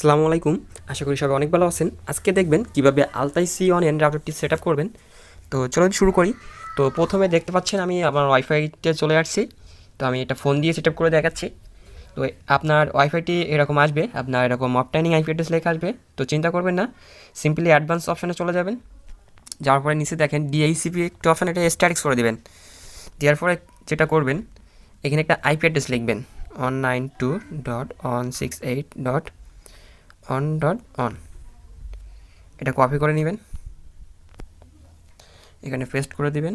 আসসালামু আলাইকুম। আশা করি সবাই অনেক ভালো আছেন। আজকে দেখবেন কিভাবে আলতাই c1n রাউটারটি সেট আপ করবেন। তো চলুন শুরু করি। তো প্রথমে দেখতে পাচ্ছেন আমি আমার ওয়াইফাইতে চলে আসছি। তো আমি এটা ফোন দিয়ে সেট আপ করে দেখাচ্ছি। তো আপনার ওয়াইফাইটি এরকম আসবে, আপনার এরকম অবটাইনিং আইপি অ্যাড্রেস লেখা আসবে। তো চিন্তা করবেন না, সিম্পলি অ্যাডভান্স অপশানে চলে যাবেন। যাওয়ার পরে নিচে দেখেন ডিআইসিপি একটা অপশান, এটা স্ট্যাটিক্স করে দেবেন। দেওয়ার পরে যেটা করবেন, এখানে একটা আইপি অ্যাড্রেস লিখবেন 192.168.1.1। এটা কপি করে নেবেন, এখানে পেস্ট করে দিবেন,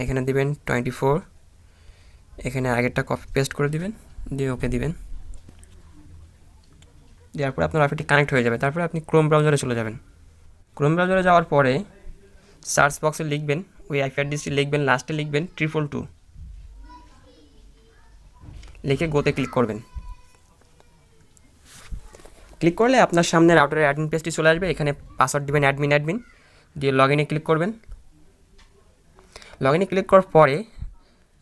এখানে দিবেন 24, এখানে আগেরটা কপি পেস্ট করে দিবেন, দিয়ে ওকে দিবেন। দেওয়ার পরে আপনার ওয়াইফাইটি কানেক্ট হয়ে যাবে। তারপরে আপনি ক্রোম ব্রাউজারে চলে যাবেন। ক্রোম ব্রাউজারে যাওয়ার পরে সার্চ বক্সে লিখবেন, ওই আইপি অ্যাড্রেসটি লিখবেন, লাস্টে লিখবেন 222, লিখে গোতে ক্লিক করবেন। ক্লিক করলে আপনার সামনে রাউটারের অ্যাডমিন পেজটি চলে আসবে। এখানে পাসওয়ার্ড দিবেন অ্যাডমিন দিয়ে লগ ইনে ক্লিক করবেন। লগ ইনে ক্লিক করার পরে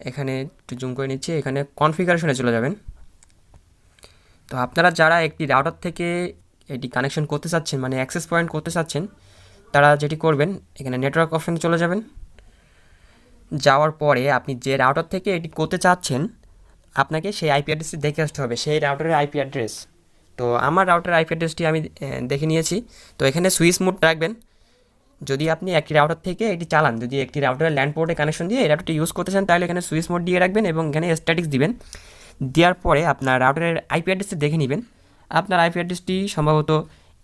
এখানে একটু জুম করে নিচ্ছি, এখানে কনফিগারেশনে চলে যাবেন। তো আপনারা যারা একটি রাউটার থেকে এটি কানেকশন করতে চাচ্ছেন, মানে অ্যাক্সেস পয়েন্ট করতে চাচ্ছেন, তারা যেটি করবেন, এখানে নেটওয়ার্ক অপশানে চলে যাবেন। যাওয়ার পরে আপনি যে রাউটার থেকে এটি করতে চাচ্ছেন, আপনাকে সেই আইপি অ্যাড্রেসটি দেখে আসতে হবে, সেই রাউটারের আইপি অ্যাড্রেস। তো আমার রাউটারের আইপি অ্যাড্রেসটি আমি দেখে নিয়েছি। তো এখানে সুইচ মোড রাখবেন। যদি আপনি একটি রাউটার থেকে এটি চালান, যদি একটি রাউটারের ল্যান্ড পোর্টে কানেকশন দিয়ে এই রাউটারটি ইউজ করতে চান, তাহলে এখানে সুইচ মোড দিয়ে রাখবেন এবং এখানে স্ট্যাটিক্স দিবেন। দেওয়ার পরে আপনার রাউটারের আইপি অ্যাড্রেসটি দেখে নেবেন। আপনার আইপি অ্যাড্রেসটি সম্ভবত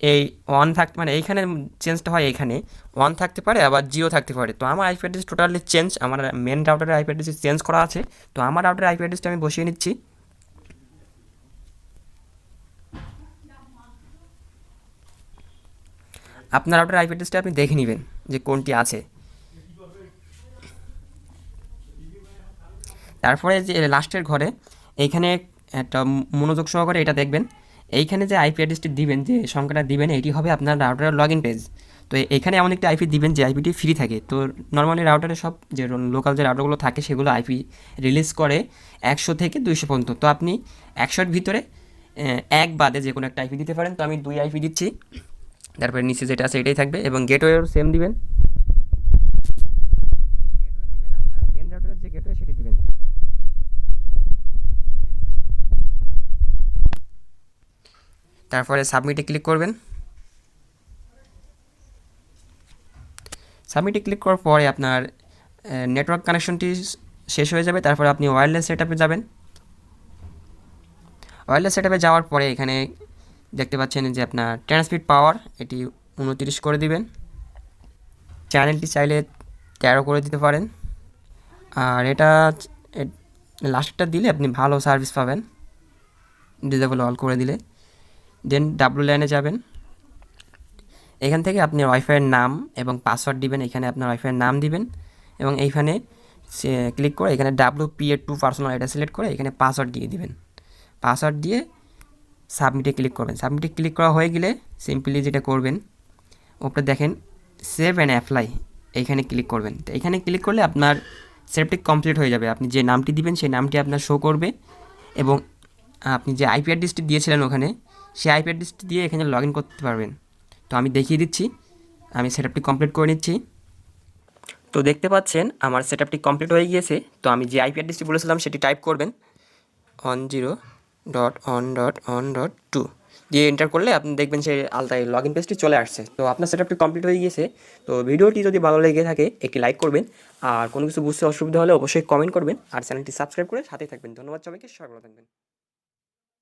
এই ওয়ান থাকতে, মানে এইখানে চেঞ্জটা হয়, এখানে ওয়ান থাকতে পারে, আবার জিরো থাকতে পারে। তো আমার আইপি অ্যাড্রেস টোটালি চেঞ্জ, আমার মেন রাউটারের আইপি অ্যাড্রেস চেঞ্জ করা আছে। তো আমার রাউটারের আইপি অ্যাড্রেসটা আমি বসিয়ে নিচ্ছি। আপনার রাউটারের আইপি অ্যাড্রেসটা আপনি দেখে নেবেন যে কোনটি আছে। তারপরে যে লাস্টের ঘরে এইখানে একটা মনোযোগ সহকারে এটা দেখবেন। এইখানে যে আইপি অ্যাড্রেসটি দিবেন, যে সংখ্যাটা দিবেন, এটি হবে আপনার রাউটারের লগ ইন পেজ। তো এখানে এমন একটা আইপি দিবেন যে আইপিটি ফ্রি থাকে। তো নর্মালি রাউটারে সব যে লোকাল যে রাউটারগুলো থাকে, সেগুলো আইপি রিলিজ করে 100 থেকে 200 পর্যন্ত। তো আপনি 100-র ভিতরে এক বাদে যে কোনো একটা আইপি দিতে পারেন। তো আমি 2 আইপি দিচ্ছি। তারপরে নিচে যেটা আছে এটাই থাকবে, এবং গেটওয়েও সেম দিবেন। গেটওয়ে দিবেন, আপনার মেন রাউটারের যে গেটওয়ে সেটি দিবেন। তারপরে সাবমিটে ক্লিক করবেন। সাবমিটে ক্লিক করার পরে আপনার নেটওয়ার্ক কানেকশনটি শেষ হয়ে যাবে। তারপরে আপনি ওয়্যারলেস সেটআপে যাবেন। ওয়্যারলেস সেটআপে যাওয়ার পরে এখানে দেখতে পাচ্ছেন যে আপনার ট্রান্সমিট পাওয়ার এটি 29 করে দিবেন। চ্যানেলটি চাইলে 13 করে দিতে পারেন। আর এটা লাস্টটা দিলে আপনি ভালো সার্ভিস পাবেন, ডিসেবল অল করে দিলে। দেন WLAN-এ যাবেন। এখান থেকে আপনি ওয়াইফাইয়ের নাম এবং পাসওয়ার্ড দিবেন। এখানে আপনার ওয়াইফাইয়ের নাম দিবেন এবং এইখানে ক্লিক করে এখানে WPA2 পার্সোনাল এটা সিলেক্ট করে এখানে পাসওয়ার্ড দিয়ে দিবেন। পাসওয়ার্ড দিয়ে সাবমিটে ক্লিক করবেন। সাবমিটে ক্লিক করা হয়ে গেলে সিম্পলি যেটা করবেন, ওপরে দেখেন সেভ অ্যান্ড অ্যাপ্লাই, এইখানে ক্লিক করবেন। তো এখানে ক্লিক করলে আপনার সেটআপটি কমপ্লিট হয়ে যাবে। আপনি যে নামটি দিবেন সেই নামটি আপনার শো করবে, এবং আপনি যে আইপি অ্যাড্রেসটি দিয়েছিলেন ওখানে, সেই আইপি অ্যাড্রেসটি দিয়ে এখানে লগ ইন করতে পারবেন। তো আমি দেখিয়ে দিচ্ছি, আমি সেটআপটি কমপ্লিট করে নিচ্ছি। তো দেখতে পাচ্ছেন আমার সেটআপটি কমপ্লিট হয়ে গিয়েছে। তো আমি যে আইপি অ্যাড্রেসটি বলেছিলাম সেটি টাইপ করবেন 10.1.1.2 দিয়ে এন্টার করলে আপনি দেখবেন সেই আলতাই লগ ইন পেজটি চলে আসছে। তো আপনার সেটআপটি কমপ্লিট হয়ে গিয়েছে। তো ভিডিওটি যদি ভালো লেগে থাকে একটি লাইক করবেন, আর কোনো কিছু বুঝতে অসুবিধা হলে অবশ্যই কমেন্ট করবেন, আর চ্যানেলটি সাবস্ক্রাইব করে সাথেই থাকবেন। ধন্যবাদ সবাইকে, সবাই ভালো থাকবেন।